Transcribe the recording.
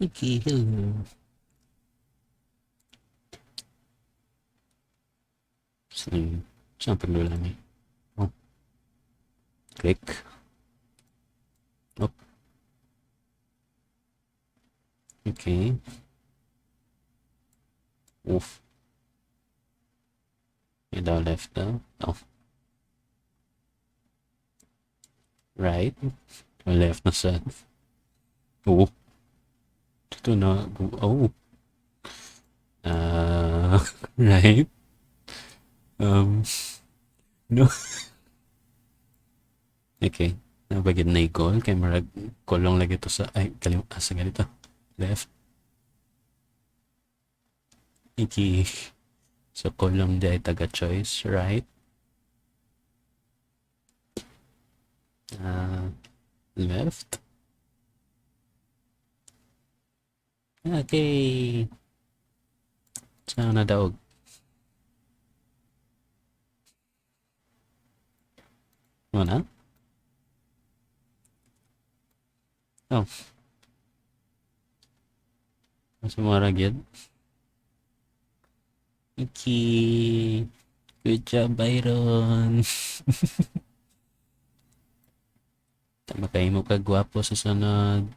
Okay. Saan paglulang eh? Oh, click. Oh, okay. Oof. Yung daw left daw. Oh, right. Left na sa. Oh. Ito na. Oh. Right. No. Okay. Nabagid na i-call. Kaya marag kolong lagi to sa, ay, sa ganito. Left. Iki. So, kolong di ay taga-choice. Right. Left. Okay. Saan na daog? Mana? Oh. Mas marag yun. Okay. Good job, Byron. Tama kayo mo kagwapo sa sunod.